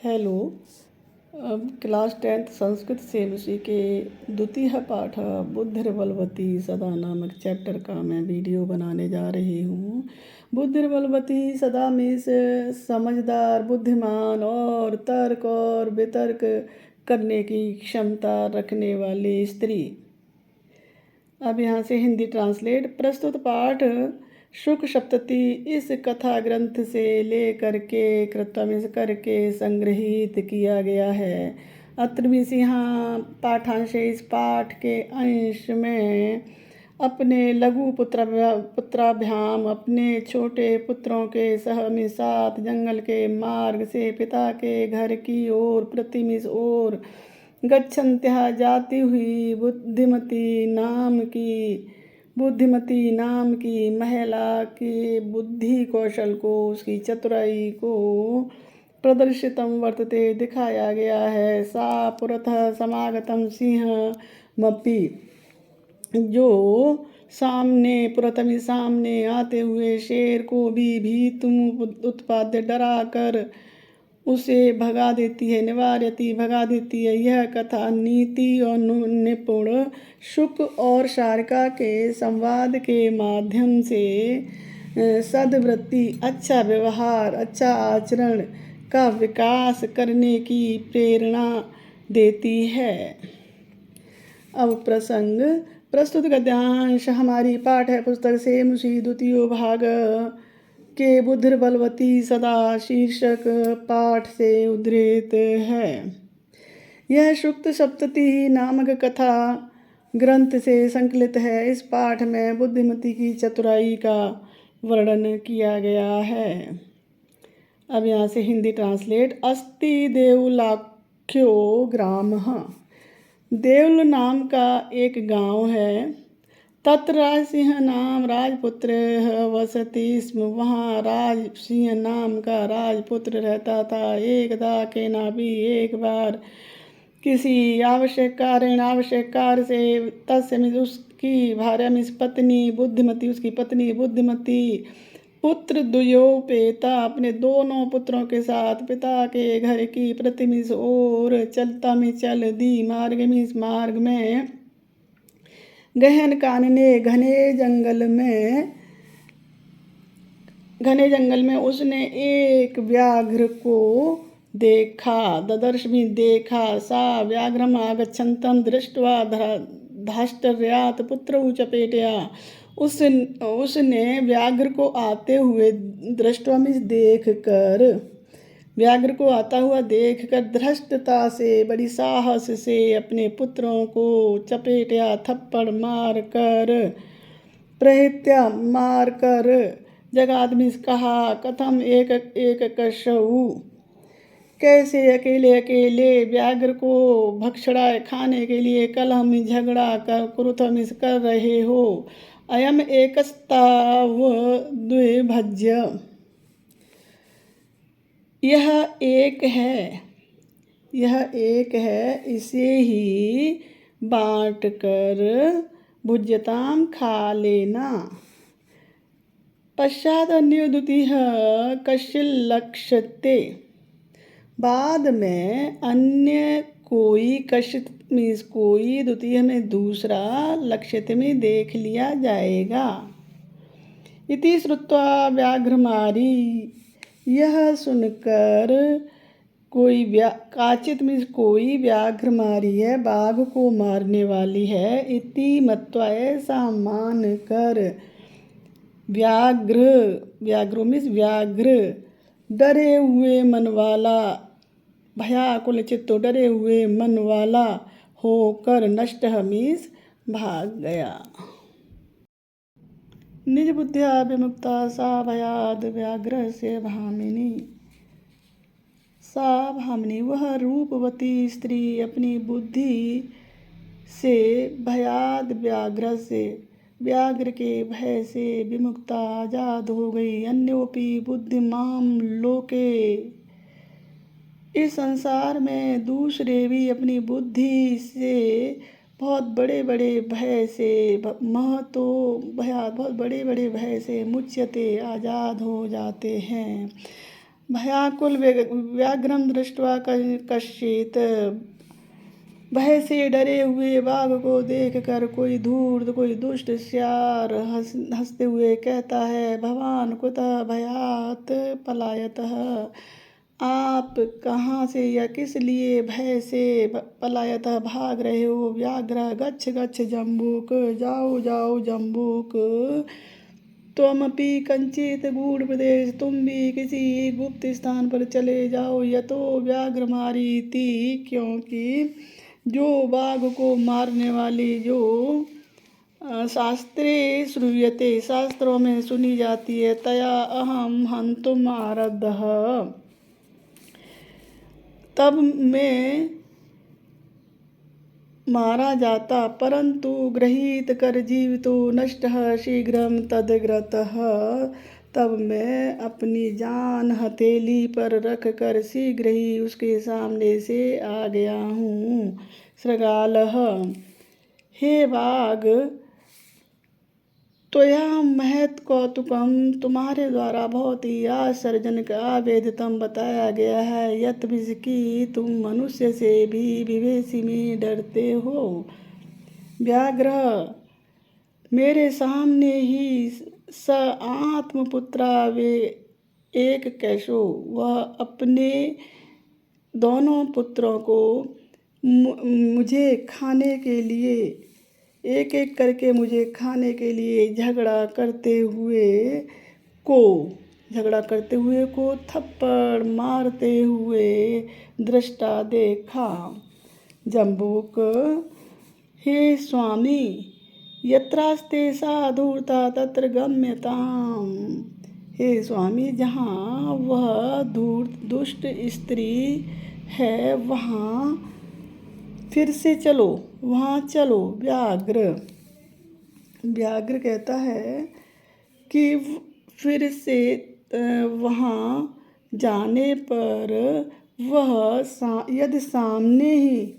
Hello. अब class 10th Sanskrit सेमसी के द्वितीय पाठ बुद्धिर्बलवती सदा नामक चैप्टर का मैं वीडियो बनाने जा रही हूँ। बुद्धिर्बलवती सदा मीन्स समझदार, बुद्धिमान और तर्क और वितर्क करने की क्षमता रखने वाली स्त्री। अब यहाँ से हिंदी ट्रांसलेट। प्रस्तुत पाठ शुक सप्तति इस कथा ग्रंथ से लेकर के कृतमिस करके संग्रहित किया गया है। अत्र यहाँ पाठांश इस पाठ के अंश में अपने लघु पुत्राभ्याम अपने छोटे पुत्रों के सहमिस साथ जंगल के मार्ग से पिता के घर की ओर प्रतिमिस ओर गच्छन्त्या जाती हुई बुद्धिमती नाम की महिला के बुद्धि कौशल को, उसकी चतुराई को प्रदर्शितम वर्तते दिखाया गया है। सा पुरतः समागतम सिंहमपि, जो सामने आते हुए शेर को भी तुम उत्पाद्य डरा कर उसे भगा देती है, निवार्यति भगा देती है। यह कथा नीति और निपुण शुक और शारिका के संवाद के माध्यम से सद्वृत्ति, अच्छा व्यवहार, अच्छा आचरण का विकास करने की प्रेरणा देती है। अब प्रसंग। प्रस्तुत गद्यांश हमारी पाठ्य पुस्तक से मुसी द्वितीय भाग के बुद्धिर्बलवती सदा शीर्षक पाठ से उद्धृत है। यह शुक्त सप्तति नामक कथा ग्रंथ से संकलित है। इस पाठ में बुद्धिमती की चतुराई का वर्णन किया गया है। अब यहाँ से हिंदी ट्रांसलेट। अस्ति देवलाख्यो ग्रामः, देवल नाम का एक गांव है। तत्र राजसिंह नाम राजपुत्र वसति स्म, वहाँ राजसिंह नाम का राजपुत्र रहता था। एकदा केनापि, एक बार किसी आवश्यक कार्य से तस्य उसकी भार्या पत्नी बुद्धिमती, उसकी पत्नी बुद्धिमती पुत्र द्वयोपेता, अपने दोनों पुत्रों के साथ पिता के घर की प्रतिमिस ओर चल दी। मार्ग में गहन कानने घने जंगल में उसने एक व्याघ्र को देखा। ददर्श भी देखा। सा व्याघ्रम आगच्छन्तं दृष्ट्वा धाष्टर्यात् पुत्रौ चपेटया, उसने व्याघ्र को आते हुए दृष्टवा में देख कर, व्याघ्र को आता हुआ देखकर धृष्टता से, बड़ी साहस से अपने पुत्रों को चपेटा, थप्पड़ मारकर जगादमि कहा, कथम एक कशऊ, कैसे अकेले व्याघ्र को भक्षणा खाने के लिए कलह में झगड़ा कुरुथमिस कर रहे हो। अयम एकस्ताव द्विभज्य, यह एक है, इसे ही बांट कर भुज्यताम खा लेना। पश्चात अन्य द्वितीय कश्चिल्लक्ष्यते, बाद में अन्य कोई, कश्चित मीन्स कोई, द्वितीय में दूसरा, लक्ष्यते में देख लिया जाएगा। इति श्रुत्वा व्याघ्रमारी, यह सुनकर काचित मीन्स कोई व्याघ्रमारी है, बाघ को मारने वाली है। इति मत्वा, ऐसा मान कर, व्याघ्रो मीन्स व्याघ्र, डरे हुए मन वाला, भयाकुल चित्तो, डरे हुए मन वाला होकर, नष्ट मीन्स भाग गया। निज बुद्ध्या विमुक्ता सा भयाद व्याघ्र से भामिनी, सा भामिनी वह रूपवती स्त्री अपनी बुद्धि से भयाद व्याघ्र के भय से विमुक्ता, आजाद हो गई। अन्योपि बुद्धिमाम लोके, इस संसार में दूसरे भी अपनी बुद्धि से बहुत बड़े भय से, बहुत बड़े भय से मुच्यते, आज़ाद हो जाते हैं। भयाकुल व्याघ्रं दृष्ट्वा कश्चित्, भय से डरे हुए बाघ को देखकर कोई धूर्त, कोई दुष्ट सियार हंसते हुए कहता है, भवान कुतः भयात् पलायतः, आप कहाँ से या किस लिए भय से पलायतः भाग रहे हो। व्याघ्र गच्छ गच्छ जम्बूक, जाओ जाओ जम्बूक, त्वमपि कंचित गूढ़ प्रदेश, तुम भी किसी गुप्त स्थान पर चले जाओ। यतो व्याघ्र मारीति, क्योंकि जो बाघ को मारने वाली जो शास्त्रे श्रूयते, शास्त्रों में सुनी जाती है, तया अहम हंतुम आरब्धः, तब मैं मारा जाता, परंतु गृहीत कर जीवितो नष्टः शीघ्रं तदग्रतः, तब मैं अपनी जान हथेली पर रख कर शीघ्र ही उसके सामने से आ गया हूँ। श्रृगालः, हे बाघ, त्वया महत् कौतुकम, तुम्हारे द्वारा बहुत ही आश्चर्यजनक आवेदितम बताया गया है, यत कि तुम मनुष्य से भी विवेशी में डरते हो। व्याघ्र, मेरे सामने ही स आत्मपुत्रा वे एक कैशो, वह अपने दोनों पुत्रों को मुझे खाने के लिए, एक एक करके मुझे खाने के लिए झगड़ा करते हुए को थप्पड़ मारते हुए दृष्टा देखा। जम्बूक, हे स्वामी, यत्रास्ते सा धूर्ता तत्र गम्यताम, हे स्वामी, जहाँ वह धूर्त दुष्ट स्त्री है वहाँ फिर से चलो, वहाँ चलो। व्याघ्र कहता है कि फिर से वहाँ जाने पर वह यदि सामने ही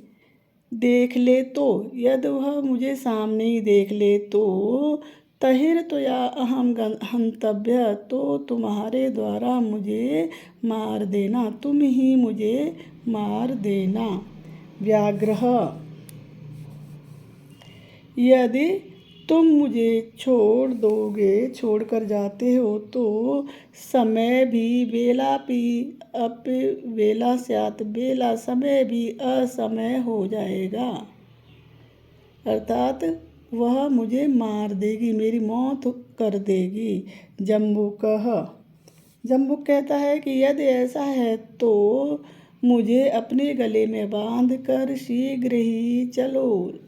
देख ले तो, यदि वह मुझे सामने ही देख ले तो, तहिर तो या अहम हंतव्य, तो तुम्हारे द्वारा मुझे मार देना, तुम ही मुझे मार देना। व्याघ्र, यदि तुम मुझे छोड़ कर जाते हो तो समय भी वेला स्यात्, बेला समय भी असमय हो जाएगा, अर्थात वह मुझे मार देगी, मेरी मौत कर देगी। जम्बूक कहता है कि यदि ऐसा है तो मुझे अपने गले में बांध कर शीघ्र ही चलो।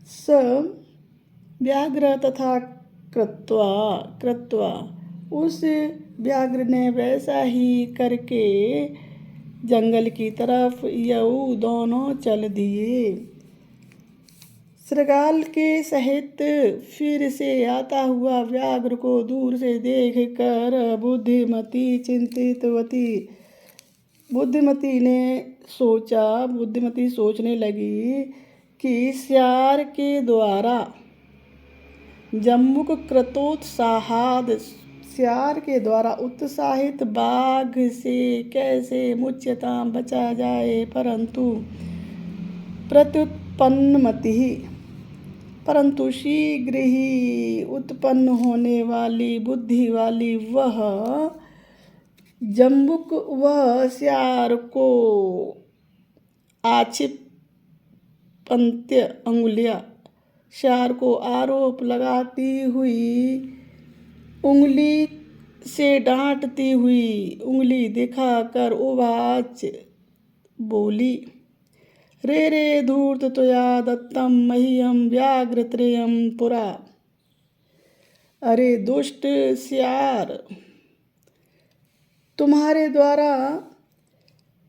स व्याघ्र तथा कृत्वा, उस व्याघ्र ने वैसा ही करके जंगल की तरफ यऊ दोनों चल दिए। श्रृगाल के सहित फिर से आता हुआ व्याघ्र को दूर से देख कर बुद्धिमती सोचने लगी कि सियार के द्वारा जम्बुक कृतोत्साहाद, सियार के द्वारा उत्साहित बाघ से कैसे मुच्यताम बचा जाए, परंतु शीघ्र ही उत्पन्न होने वाली बुद्धि वाली वह जम्बुक, वह सियार को आक्षिप्य अंगुलियां, सियार को आरोप लगाती हुई उंगली से डांटती हुई उंगली दिखाकर उवाच बोली, रे रे धूर्त त्वया दत्तम मह्यम व्याघ्रत्रयम पुरा। अरे दुष्ट सियार, तुम्हारे द्वारा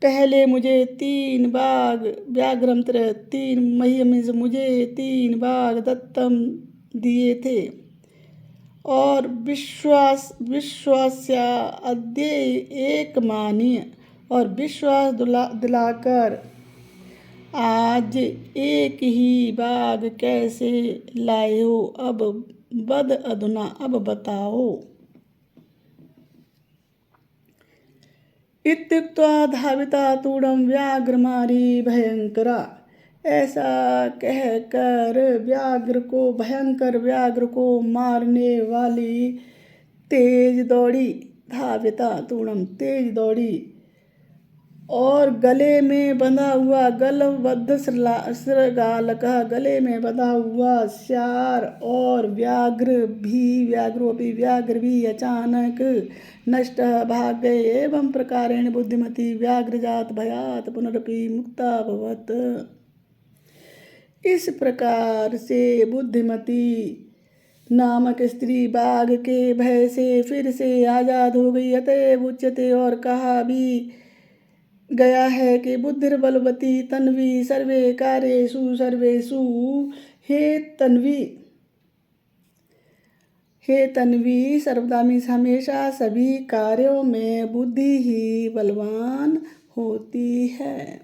पहले मुझे 3 बाघ मुझे 3 बाघ दत्तम दिए थे, और विश्वास्या अद्य एक मानिय, और विश्वास दिलाकर आज एक ही बाघ कैसे लाए हो। अब बताओ। इत्युक्त्वा धाविता तूणं व्याघ्रमारी भयंकरा। ऐसा कहकर भयंकर व्याघ्र को मारने वाली तेज दौड़ी। धाविता तूणम, तेज दौड़ी, और गले में बंधा हुआ गलबद्ध शृगालकः, गले में बंधा हुआ श्यार और व्याघ्र भी अचानक नष्ट भाग गए। एवं प्रकारेण बुद्धिमती व्याघ्रजात भयात पुनरपि मुक्ता भवत। इस प्रकार से बुद्धिमती नामक स्त्री बाघ के भय से फिर से आजाद हो गई। अतएव उच्यते, और कहा भी गया है कि बुद्धिर्बलवती तन्वी सर्वे कार्येषु सर्वेषु। हे तन्वी सर्वदा मीन्स हमेशा सभी कार्यों में बुद्धि ही बलवान होती है।